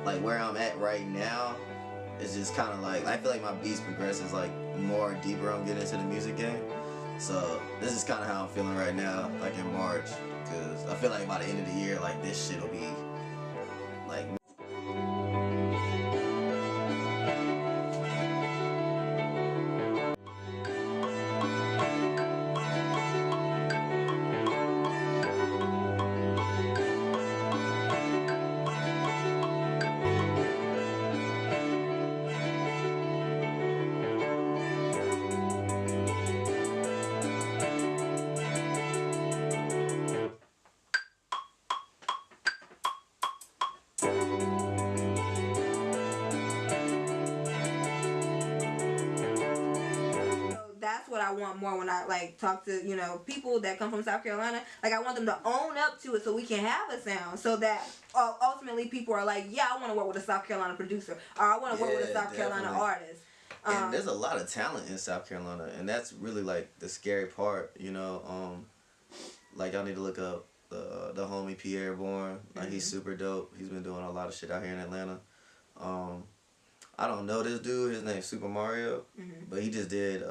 like where I'm at right now, it's just kind of like, I feel like my beats progresses like more deeper. I'm getting into the music game. So this is kind of how I'm feeling right now, like in March, because I feel like by the end of the year, like this shit will be like. That's what I want more when I like talk to, you know, people that come from South Carolina. Like I want them to own up to it so we can have a sound, so that ultimately people are like, yeah, I want to work with a South Carolina producer, or I want to work with a South Carolina artist. And there's a lot of talent in South Carolina, and that's really like the scary part, you know. Like y'all need to look up the homie Pierre Bourne. Like he's super dope. He's been doing a lot of shit out here in Atlanta. I don't know this dude. His name's Super Mario, but he just did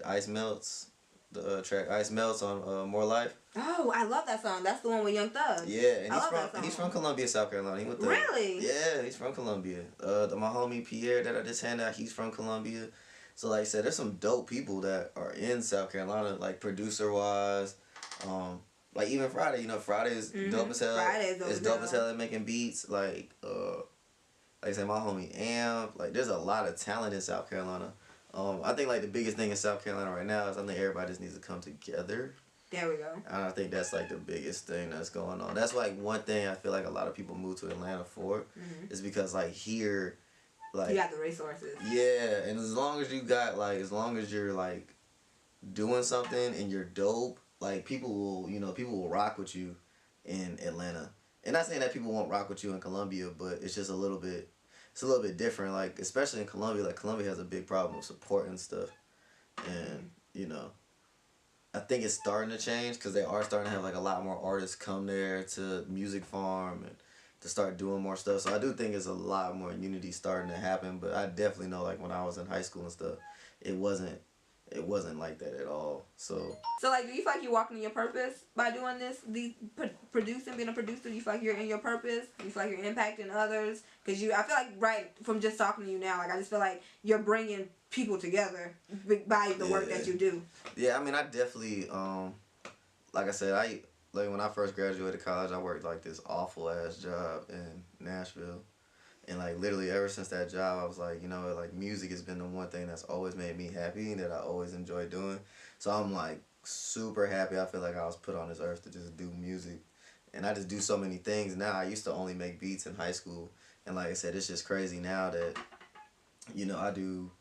Ice Melts, the track Ice Melts on More Life. Oh, I love that song. That's the one with Young Thug. Yeah, and he's from Columbia, South Carolina. He went there. Really? Yeah, he's from Columbia. My homie Pierre that I just handed out, he's from Columbia. So like I said, there's some dope people that are in South Carolina, like producer wise. Like even Friday, you know, Friday is dope as hell. It's dope as hell at making beats. Like I said, my homie Amp. Like there's a lot of talent in South Carolina. I think like the biggest thing in South Carolina right now is I think everybody just needs to come together. There we go. And I think that's like the biggest thing that's going on. That's like one thing I feel like a lot of people move to Atlanta for, is because like here, like you got the resources. Yeah, and as long as you got like, as long as you're like doing something and you're dope, like people will rock with you in Atlanta. And not saying that people won't rock with you in Columbia, but it's just a little bit different. Like especially in Columbia, like Columbia has a big problem with support and stuff, and you know. I think it's starting to change because they are starting to have like a lot more artists come there to Music Farm and to start doing more stuff. So I do think it's a lot more unity starting to happen. But I definitely know like when I was in high school and stuff, it wasn't like that at all. So like, do you feel like you're walking in your purpose by doing this? Producing, being a producer, do you feel like you're in your purpose? Do you feel like you're impacting others? Because I feel like right from just talking to you now, like I just feel like you're bringing people together by the work that you do. Yeah, I mean, I definitely, like I said, like when I first graduated college, I worked like this awful ass job in Nashville. And like literally ever since that job, I was like, you know, like music has been the one thing that's always made me happy and that I always enjoy doing. So I'm like super happy. I feel like I was put on this earth to just do music. And I just do so many things now. I used to only make beats in high school. And like I said, it's just crazy now that, you know, I do,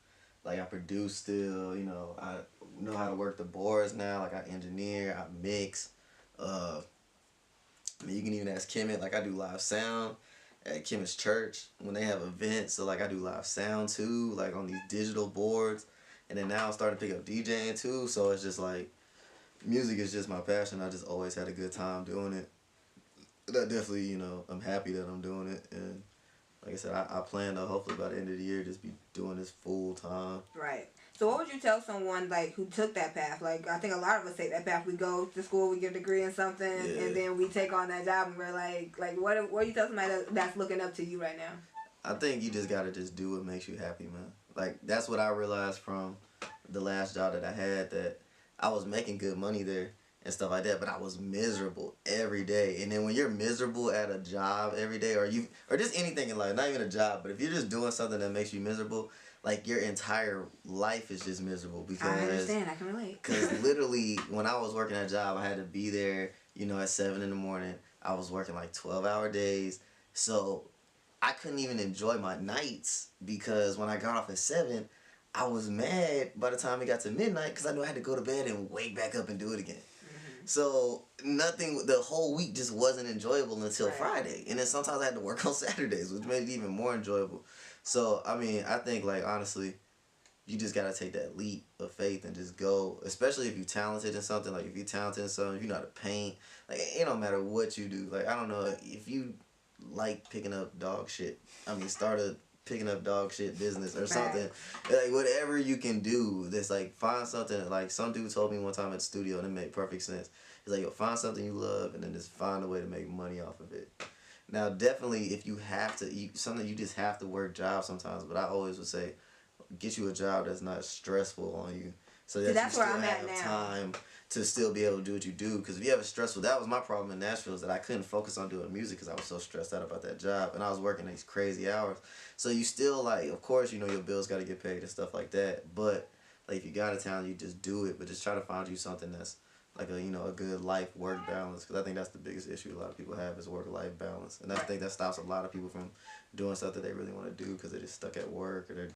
like I produce still, you know, I know how to work the boards now. Like I engineer, I mix. I mean, you can even ask Kemet, like I do live sound at Kemet's church when they have events. So like I do live sound too, like on these digital boards. And then now I'm starting to pick up DJing too. So it's just like, music is just my passion. I just always had a good time doing it. And I definitely, you know, I'm happy that I'm doing it. And like I said, I plan to hopefully by the end of the year just be doing this full time. Right. So what would you tell someone like who took that path? Like I think a lot of us take that path. We go to school, we get a degree in something, and then we take on that job, and we're like what do you tell somebody that's looking up to you right now? I think you just gotta just do what makes you happy, man. Like that's what I realized from the last job that I had, that I was making good money there and stuff like that, but I was miserable every day. And then when you're miserable at a job every day, or just anything in life, not even a job, but if you're just doing something that makes you miserable, like your entire life is just miserable. Because I understand, I can relate. Because literally when I was working that job, I had to be there, you know, at 7 in the morning. I was working like 12-hour days, so I couldn't even enjoy my nights, because when I got off at 7, I was mad by the time it got to midnight because I knew I had to go to bed and wake back up and do it again. So the whole week just wasn't enjoyable until Friday. And then sometimes I had to work on Saturdays, which made it even more enjoyable. So, I mean, I think, like, honestly, you just got to take that leap of faith and just go, especially if you're talented in something. Like, if you're talented in something, if you know how to paint, like, it don't matter what you do. Like, I don't know, if you like picking up dog shit. I mean, start a picking up dog shit business or something. Facts. Like whatever you can do. That's like find something. Like some dude told me one time at the studio, and it made perfect sense. He's like, yo, find something you love, and then just find a way to make money off of it. Now, definitely, if you have to, something you just have to work jobs sometimes. But I always would say, get you a job that's not stressful on you, so See, that you that's where still I'm at have now. time to still be able to do what you do. Because if you have a stressful, that was my problem in Nashville, is that I couldn't focus on doing music because I was so stressed out about that job, and I was working these crazy hours. So you still like, of course, you know your bills got to get paid and stuff like that. But like if you got a talent, you just do it. But just try to find you something that's like a a good life work balance, because I think that's the biggest issue a lot of people have is work life balance, and I think that stops a lot of people from doing stuff that they really want to do because they're just stuck at work or they're